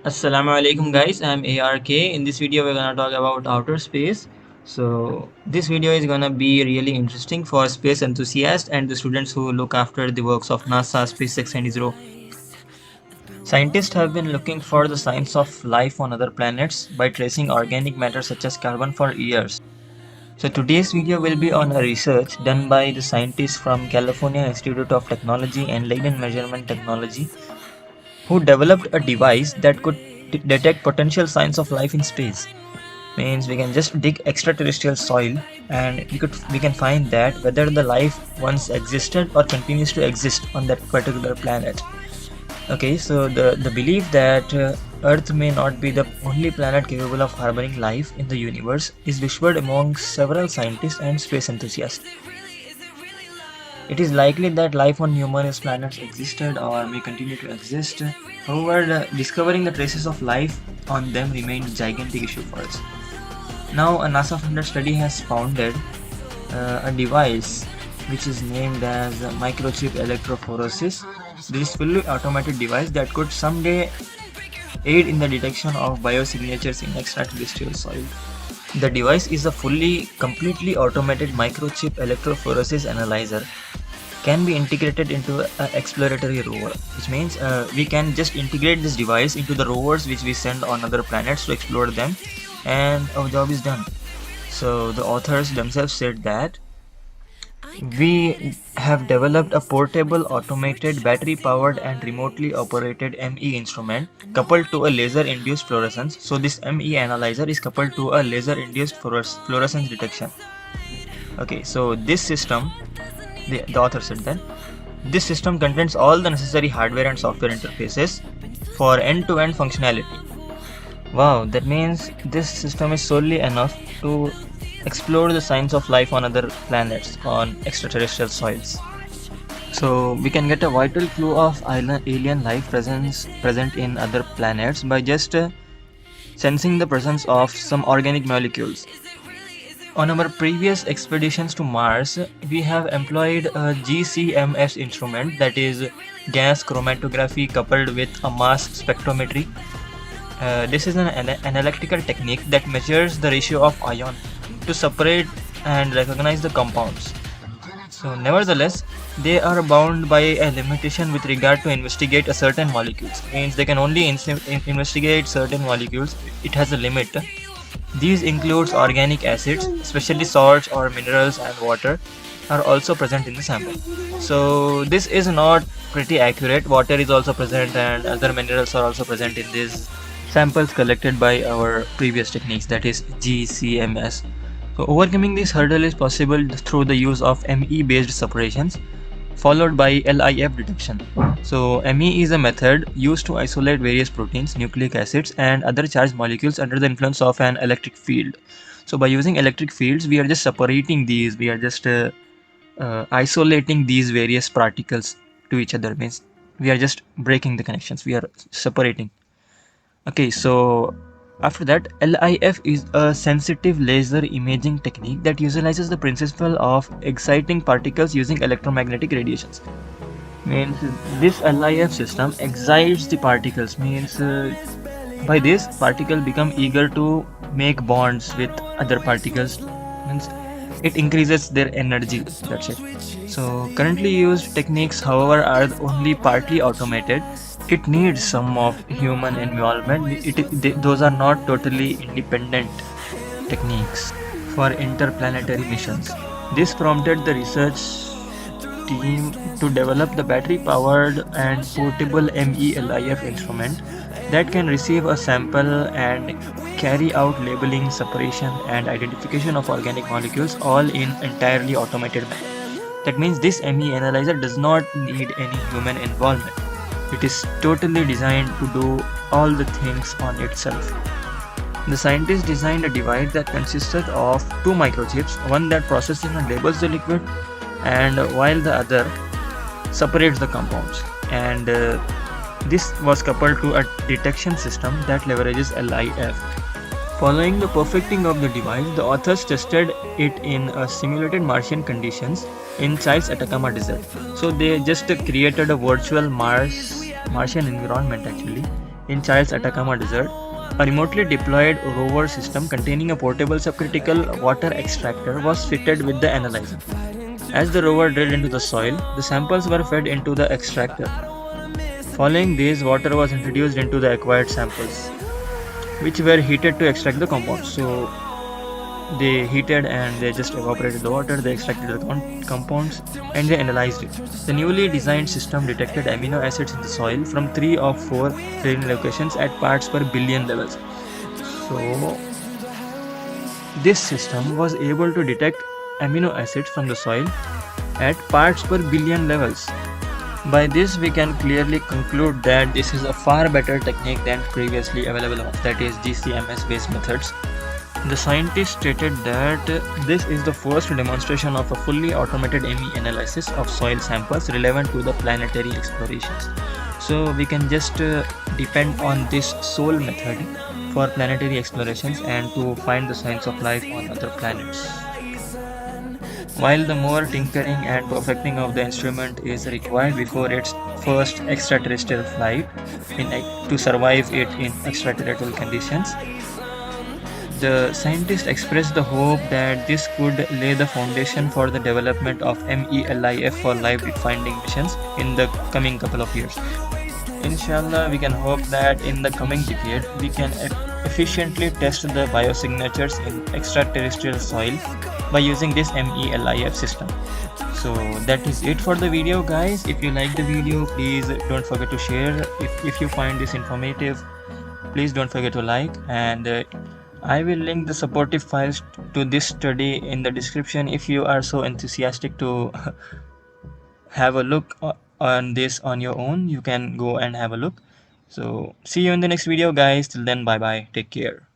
Assalamu alaikum guys, I'm ARK. In this video we're gonna talk about outer space. So this video is gonna be really interesting for space enthusiasts and the students who look after the works of NASA, SpaceX and ISRO. Scientists have been looking for the signs of life on other planets by tracing organic matter such as carbon for years. So today's video will be on a research done by the scientists from California Institute of Technology and Leiden Measurement Technology who developed a device that could detect potential signs of life in space. Means we can just dig extraterrestrial soil and we can find that whether the life once existed or continues to exist on that particular planet. Okay, so the belief that Earth may not be the only planet capable of harboring life in the universe is whispered among several scientists and space enthusiasts. It is likely that life on numerous planets existed or may continue to exist. However, discovering the traces of life on them remains a gigantic issue for us. Now, a NASA-funded study has founded a device which is named as microchip electrophoresis. This fully automated device that could someday aid in the detection of biosignatures in extraterrestrial soil. The device is a completely automated microchip electrophoresis analyzer. Can be integrated into an exploratory rover, which means we can just integrate this device into the rovers which we send on other planets to explore them, and our job is done. So the authors themselves said that we have developed a portable, automated, battery-powered and remotely operated ME instrument coupled to a laser-induced fluorescence. So this ME analyzer is coupled to a laser-induced fluorescence detection. Okay, so this system, the author said that this system contains all the necessary hardware and software interfaces for end-to-end functionality. Wow, that means this system is solely enough to explore the signs of life on other planets, on extraterrestrial soils. So we can get a vital clue of alien life present in other planets by just sensing the presence of some organic molecules. On our previous expeditions to Mars, we have employed a GCMS instrument, that is gas chromatography coupled with a mass spectrometry. This is an analytical technique that measures the ratio of ion to separate and recognize the compounds. So nevertheless, they are bound by a limitation with regard to investigate a certain molecules. Means they can only investigate certain molecules. It has a limit. These includes organic acids, especially salts or minerals, and water are also present in the sample. So this is not pretty accurate. Water is also present and other minerals are also present in these samples collected by our previous techniques, that is GCMS. So overcoming this hurdle is possible through the use of ME based separations followed by LIF detection. So ME is a method used to isolate various proteins, nucleic acids and other charged molecules under the influence of an electric field. So by using electric fields, we are just separating these, we are just isolating these various particles to each other. Means we are just breaking the connections, we are separating. Okay, so after that, LIF is a sensitive laser imaging technique that utilizes the principle of exciting particles using electromagnetic radiations. Means this LIF system excites the particles. Means by this, particle become eager to make bonds with other particles. Means it increases their energy. That's it. So currently used techniques, however, are only partly automated. It needs some of human involvement. Those are not totally independent techniques for interplanetary missions. This prompted the research team to develop the battery-powered and portable MELIF instrument that can receive a sample and carry out labeling, separation, and identification of organic molecules all in entirely automated manner. That means this ME analyzer does not need any human involvement. It is totally designed to do all the things on itself. The scientists designed a device that consisted of two microchips, one that processes and labels the liquid, and while the other separates the compounds. And this was coupled to a detection system that leverages LIF. Following the perfecting of the device, the authors tested it in simulated Martian conditions in Chile's Atacama Desert. So they just created a virtual Martian environment actually, in Child's Atacama Desert. A remotely deployed rover system containing a portable subcritical water extractor was fitted with the analyzer. As the rover drilled into the soil, the samples were fed into the extractor. Following this, water was introduced into the acquired samples, which were heated to extract the compounds. So they heated and they just evaporated the water, they extracted the compounds, and they analyzed it. The newly designed system detected amino acids in the soil from 3 of 4 training locations at parts per billion levels. So this system was able to detect amino acids from the soil at parts per billion levels. By this, we can clearly conclude that this is a far better technique than previously available ones, that is GCMS based methods. The scientists stated that this is the first demonstration of a fully automated ME analysis of soil samples relevant to the planetary explorations. So we can just depend on this sole method for planetary explorations and to find the signs of life on other planets. While the more tinkering and perfecting of the instrument is required before its first extraterrestrial flight to survive it in extraterrestrial conditions, the scientists expressed the hope that this could lay the foundation for the development of MELIF for life finding missions in the coming couple of years. Inshallah, we can hope that in the coming decade we can efficiently test the biosignatures in extraterrestrial soil by using this MELIF system. So that is it for the video, guys. If you like the video, please don't forget to share. If you find this informative, please don't forget to like, and I will link the supportive files to this study in the description if you are so enthusiastic to have a look on this on your own. You can go and have a look. So see you in the next video, guys. Till then, bye bye, take care.